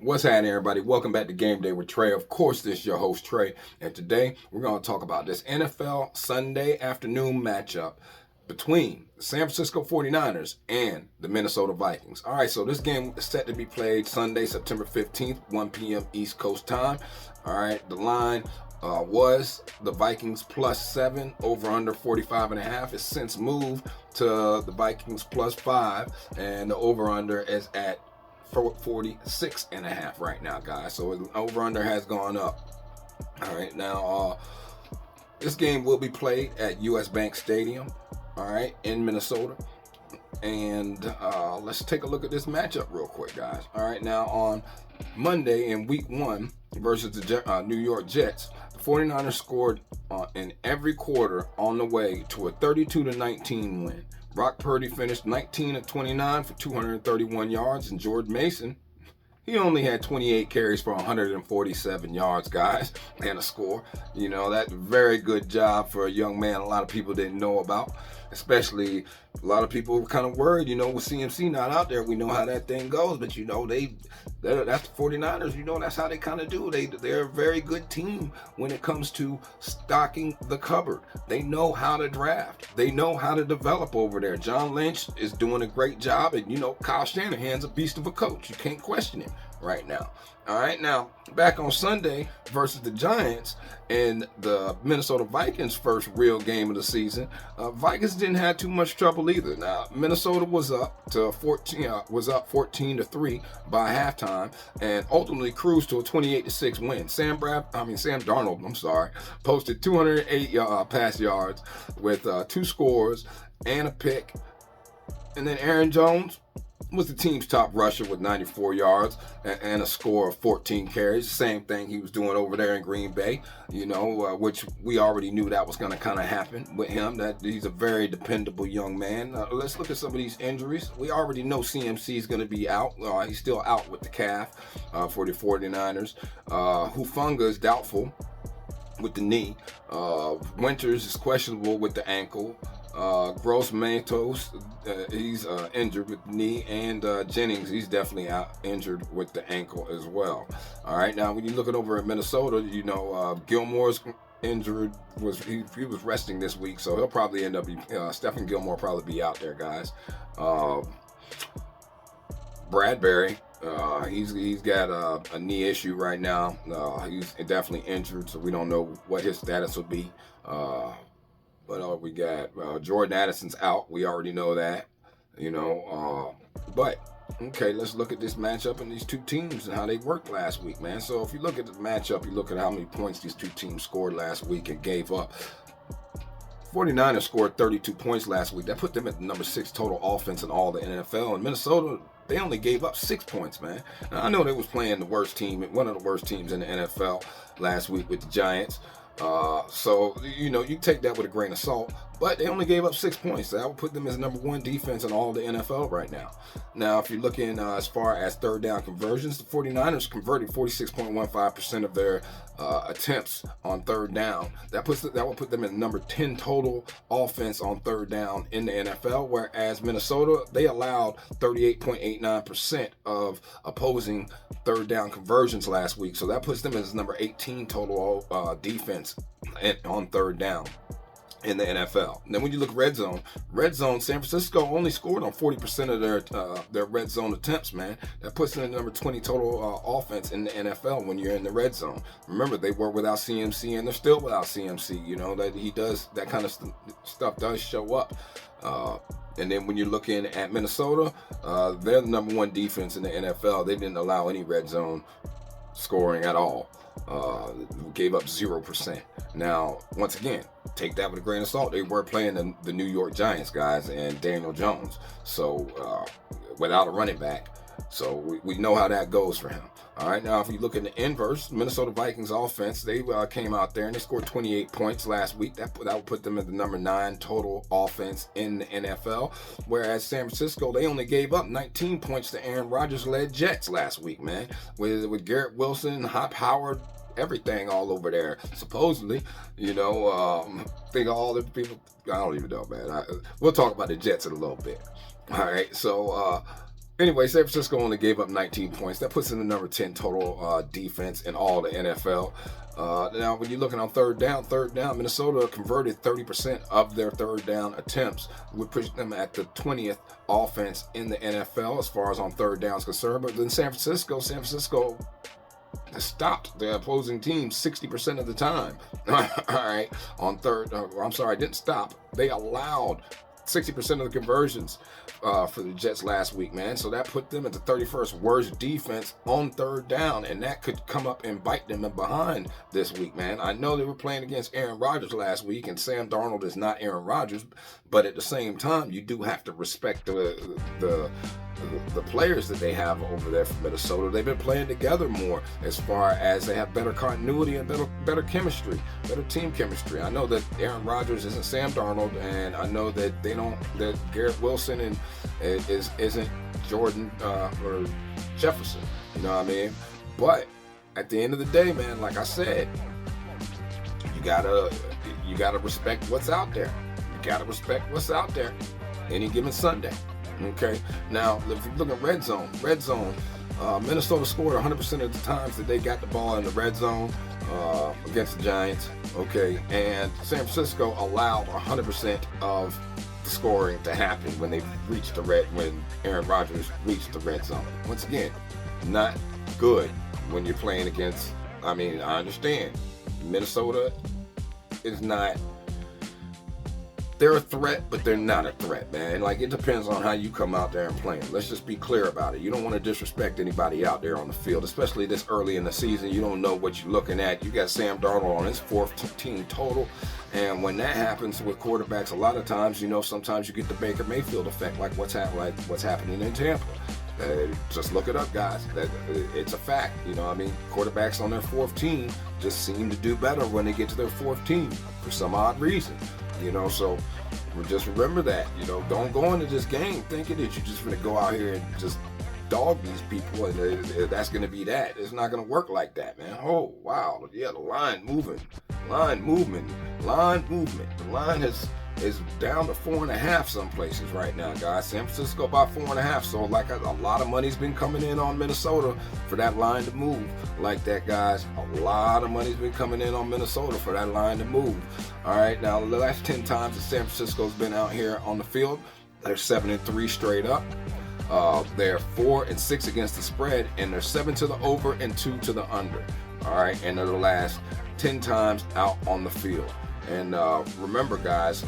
What's happening, everybody? Welcome back to Game Day with Trey. Of course, this is your host, Trey. And today, we're going to talk about this NFL Sunday afternoon matchup between the San Francisco 49ers and the Minnesota Vikings. All right, so this game is set to be played Sunday, September 15th, 1 p.m. East Coast time. All right, the line was the Vikings +7, over under 45.5. It's since moved to the Vikings +5, and the over under is at 46.5 right now, guys. So the over under has gone up. All right, now this game will be played at US Bank Stadium, all right, in Minnesota. And let's take a look at this matchup real quick, guys. All right, now on Monday in week 1 versus the New York Jets, the 49ers scored in every quarter on the way to a 32-19 win. Brock Purdy finished 19 of 29 for 231 yards, and George Mason, he only had 28 carries for 147 yards, guys, and a score. You know, that's a very good job for a young man a lot of people didn't know about, especially a lot of people were kind of worried, you know, with CMC not out there. We know how that thing goes, but, you know, that's the 49ers. You know, that's how they kind of do. They're a very good team when it comes to stocking the cupboard. They know how to draft. They know how to develop over there. John Lynch is doing a great job, and, you know, Kyle Shanahan's a beast of a coach. You can't question him right now. All right, now back on Sunday versus the Giants and the Minnesota Vikings' first real game of the season, Vikings didn't have too much trouble either. Now Minnesota was up 14-3 by halftime, and ultimately cruised to a 28-6 win. Sam Darnold, posted 208 pass yards with 2 scores and a pick, and then Aaron Jones was the team's top rusher with 94 yards and a score of 14 carries. Same thing he was doing over there in Green Bay, you know, which we already knew that was going to kind of happen with him, that he's a very dependable young man. Let's look at some of these injuries. We already know CMC is going to be out. He's still out with the calf for the 49ers. Hufanga is doubtful with the knee. Winters is questionable with the ankle. Gross Matos, he's injured with the knee, and Jennings, he's definitely out injured with the ankle as well. All right, now when you look over at Minnesota, you know, Gilmore's injured, he was resting this week, so he'll probably end up Stephen Gilmore probably be out there, guys. Bradbury, he's got a knee issue right now. He's definitely injured, so we don't know what his status will be. But we got Jordan Addison's out. We already know that, you know. But, okay, let's look at this matchup and these two teams and how they worked last week, man. So if you look at the matchup, you look at how many points these two teams scored last week and gave up. 49ers scored 32 points last week. That put them at the number 6 total offense in all the NFL. And Minnesota, they only gave up 6 points, man. Now, I know they was playing the worst team, one of the worst teams in the NFL last week with the Giants. So, you know, you take that with a grain of salt, but they only gave up 6 points. So that would put them as number 1 defense in all the NFL right now. Now, if you're looking as far as third down conversions, the 49ers converted 46.15% of their attempts on third down. That would put them at number 10 total offense on third down in the NFL, whereas Minnesota, they allowed 38.89% of opposing third down conversions last week. So that puts them as number 18 total defense on third down in the NFL. And then when you look red zone, San Francisco only scored on 40% of their red zone attempts, man. That puts them at number 20 total offense in the NFL when you're in the red zone. Remember, they were without CMC, and they're still without CMC. You know, that he does, that kind of stuff does show up. And then when you're looking at Minnesota, they're the number 1 defense in the NFL. They didn't allow any red zone scoring at all. Gave up 0%. Now, once again, take that with a grain of salt. They were playing the New York Giants, guys, and Daniel Jones. So, without a running back. So, we know how that goes for him. All right, now if you look at the inverse, Minnesota Vikings offense, they came out there and they scored 28 points last week. That would put them at the number 9 total offense in the NFL. Whereas San Francisco, they only gave up 19 points to Aaron Rodgers-led Jets last week, man. With Garrett Wilson, Hop Howard, everything all over there, supposedly. You know, think of all the people. I don't even know, man. We'll talk about the Jets in a little bit. All right, so Anyway, San Francisco only gave up 19 points. That puts them in the number 10 total defense in all the NFL. Now, when you're looking on third down, Minnesota converted 30% of their third down attempts, would push them at the 20th offense in the NFL as far as on third down is concerned. But then San Francisco stopped the opposing team 60% of the time. All right, on didn't stop. They allowed 60% of the conversions for the Jets last week, man. So that put them at the 31st worst defense on third down, and that could come up and bite them in behind this week, man. I know they were playing against Aaron Rodgers last week, and Sam Darnold is not Aaron Rodgers, but at the same time, you do have to respect the players that they have over there from Minnesota. They've been playing together more as far as they have better continuity and better chemistry, better team chemistry. I know that Aaron Rodgers isn't Sam Darnold, and I know that that Garrett Wilson isn't Jordan or Jefferson. You know what I mean? But at the end of the day, man, like I said, you gotta respect what's out there. You gotta respect what's out there any given Sunday. Okay, now if you look at red zone, Minnesota scored 100% of the times that they got the ball in the red zone against the Giants. Okay, and San Francisco allowed 100% of the scoring to happen when Aaron Rodgers reached the red zone. Once again, not good when you're playing against. I mean, I understand Minnesota is not. They're a threat, but they're not a threat, man. Like, it depends on how you come out there and play. Let's just be clear about it. You don't want to disrespect anybody out there on the field, especially this early in the season. You don't know what you're looking at. You got Sam Darnold on his fourth team total, and when that happens with quarterbacks, a lot of times, sometimes you get the Baker Mayfield effect, like what's happening in Tampa. Just look it up, guys. It's a fact. Quarterbacks on their fourth team just seem to do better when they get to their fourth team for some odd reason. So just remember that. Don't go into this game thinking that you're just going to go out here and just dog these people and that's going to be that. It's not going to work like that, man. Oh, wow. Yeah, the line movement. The line is down to 4.5 some places right now, guys. San Francisco about 4.5. So like a lot of money's been coming in on Minnesota for that line to move like that, guys. A lot of money's been coming in on Minnesota for that line to move. All right, now the last 10 times that San Francisco's been out here on the field, they're 7-3 straight up. They're 4-6 against the spread, and they're 7 to the over and 2 to the under. All right, and they're the last 10 times out on the field. And remember, guys,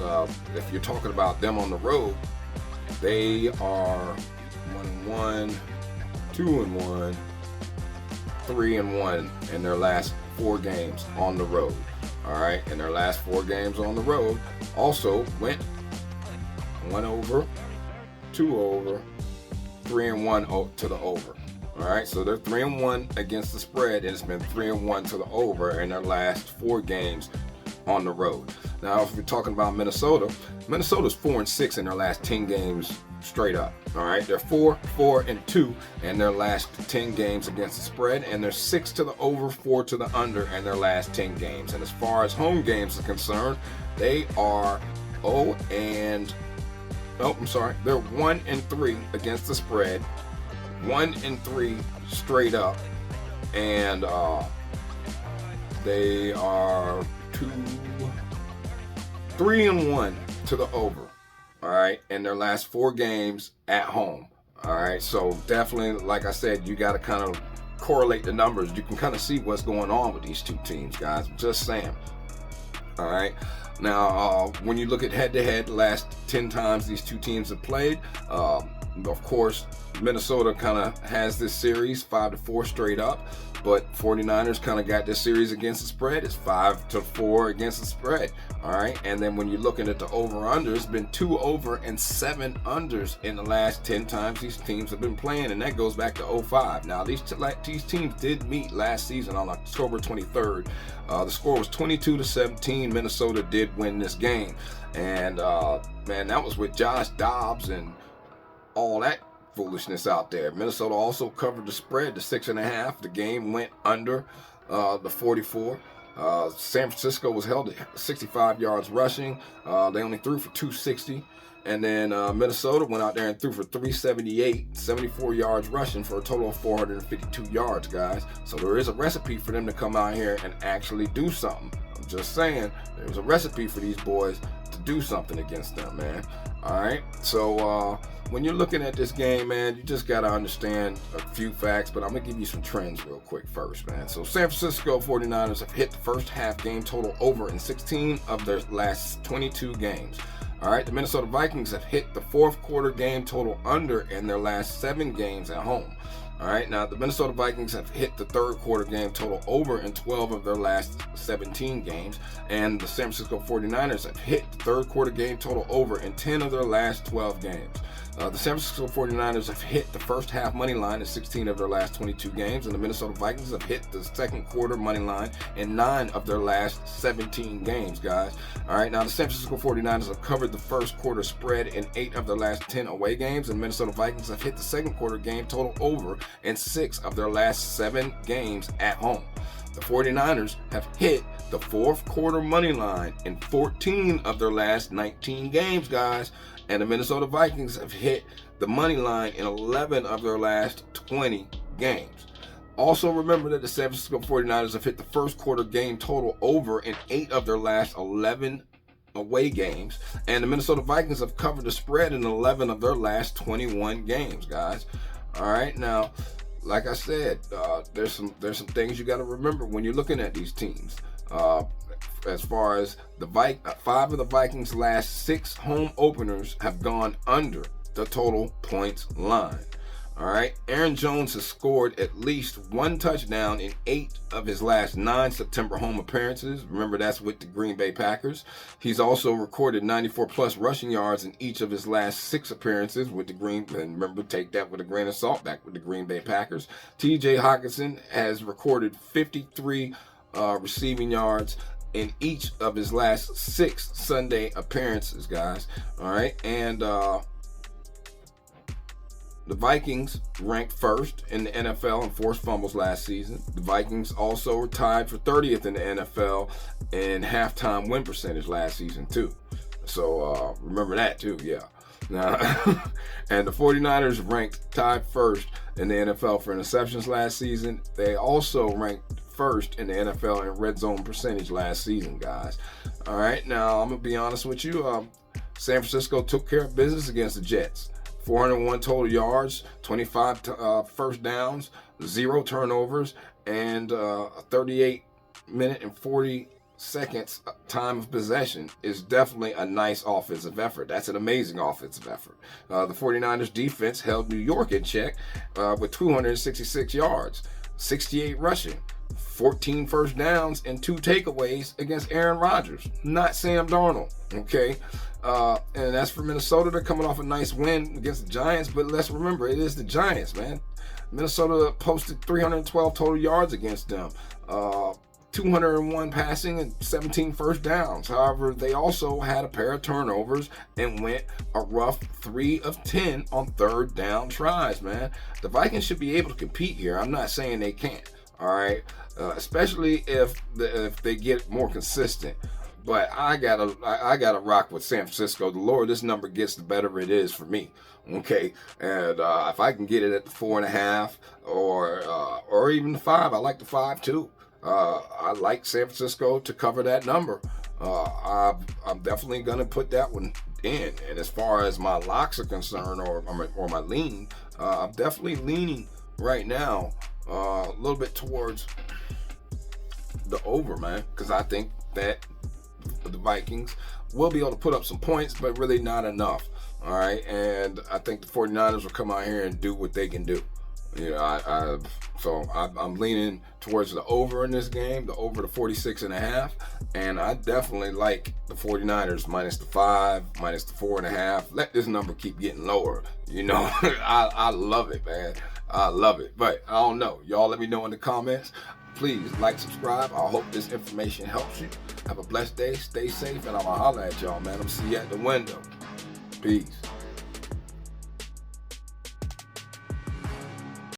if you're talking about them on the road, they are 1-1, 2-1, 3-1 in their last 4 games on the road. All right, and their last 4 games on the road also went 1 over, 2 over, 3-1 to the over. All right, so they're 3-1 against the spread, and it's been 3-1 to the over in their last 4 games on the road. Now, if we're talking about Minnesota's 4-6 in their last 10 games straight up. All right, they're 4-2 in their last 10 games against the spread, and they're 6 to the over, 4 to the under in their last 10 games. And as far as home games are concerned, they are they're 1-3 against the spread, 1-3 straight up, and they are 3-1 to the over. All right, in their last 4 games at home. All right, so definitely, like I said, you got to kind of correlate the numbers. You can kind of see what's going on with these two teams, guys. Just saying. All right. Now, when you look at head-to-head, the last 10 times these two teams have played, of course, Minnesota kind of has this series 5-4 straight up, but 49ers kind of got this series against the spread. It's 5-4 against the spread. All right, and then when you're looking at the over-under, it's been 2 over and 7 unders in the last 10 times these teams have been playing, and that goes back to 2005. Now, these teams did meet last season on October 23rd. The score was 22-17. Minnesota did win this game, and man, that was with Josh Dobbs and all that foolishness out there. Minnesota also covered the spread to 6.5. The game went under the 44. San Francisco was held at 65 yards rushing. They only threw for 260. And then Minnesota went out there and threw for 378, 74 yards rushing for a total of 452 yards, guys. So there is a recipe for them to come out here and actually do something. I'm just saying, there's a recipe for these boys to do something against them, man. All right, so when you're looking at this game, man, you just got to understand a few facts, but I'm going to give you some trends real quick first, man. So San Francisco 49ers have hit the first half game total over in 16 of their last 22 games. All right, the Minnesota Vikings have hit the fourth quarter game total under in their last 7 games at home. All right, now the Minnesota Vikings have hit the third quarter game total over in 12 of their last 17 games, and the San Francisco 49ers have hit the third quarter game total over in 10 of their last 12 games. The San Francisco 49ers have hit the first half money line in 16 of their last 22 games, and the Minnesota Vikings have hit the second quarter money line in 9 of their last 17 games, guys. All right, now the San Francisco 49ers have covered the first quarter spread in 8 of their last 10 away games, and Minnesota Vikings have hit the second quarter game total over in 6 of their last 7 games at home. The 49ers have hit the fourth quarter money line in 14 of their last 19 games, guys. And the Minnesota Vikings have hit the money line in 11 of their last 20 games. Also remember that the San Francisco 49ers have hit the first quarter game total over in 8 of their last 11 away games. And the Minnesota Vikings have covered the spread in 11 of their last 21 games, guys. All right, now, like I said, there's some things you got to remember when you're looking at these teams. As far as the 5 of the Vikings' last 6 home openers have gone under the total points line. All right, Aaron Jones has scored at least 1 touchdown in 8 of his last 9 September home appearances. Remember, that's with the Green Bay Packers. He's also recorded 94-plus rushing yards in each of his last 6 appearances with the Green. And remember, take that with a grain of salt. Back with the Green Bay Packers. T.J. Hockenson has recorded 53 receiving yards in each of his last 6 Sunday appearances, guys. All right, and the Vikings ranked first in the NFL in forced fumbles last season. The Vikings also were tied for 30th in the NFL in halftime win percentage last season, too. So remember that, too, yeah. Now, and the 49ers ranked tied first in the NFL for interceptions last season. They also ranked first in the NFL in red zone percentage last season, guys. All right, now I'm going to be honest with you. San Francisco took care of business against the Jets. 401 total yards, 25 first downs, 0 turnovers, and a 38-minute and 40 seconds time of possession is definitely a nice offensive effort. That's an amazing offensive effort. The 49ers defense held New York in check with 266 yards, 68 rushing, 14 first downs, and 2 takeaways against Aaron Rodgers, not Sam Darnold, okay? And that's for Minnesota. They're coming off a nice win against the Giants, but let's remember, it is the Giants, man. Minnesota posted 312 total yards against them, 201 passing and 17 first downs. However, they also had a pair of turnovers and went a rough 3 of 10 on third down tries, man. The Vikings should be able to compete here. I'm not saying they can't, all right? Especially if they get more consistent. But I gotta rock with San Francisco. The lower this number gets, the better it is for me. Okay, and if I can get it at the 4.5 or even the 5, I like the 5 too. I like San Francisco to cover that number. I'm definitely gonna put that one in. And as far as my locks are concerned, or my lean, I'm definitely leaning right now a little bit towards the over, man, because I think that the Vikings will be able to put up some points, but really not enough. All right, and I think the 49ers will come out here and do what they can do. You know, I'm leaning towards the over in this game, the over the 46.5, and I definitely like the 49ers minus the 5, minus the 4.5. Let this number keep getting lower. You know, I love it, man. I love it, but I don't know. Y'all let me know in the comments. Please like, subscribe. I hope this information helps you. Have a blessed day. Stay safe, and I'm going to holler at y'all, man. I'm see you at the window. Peace.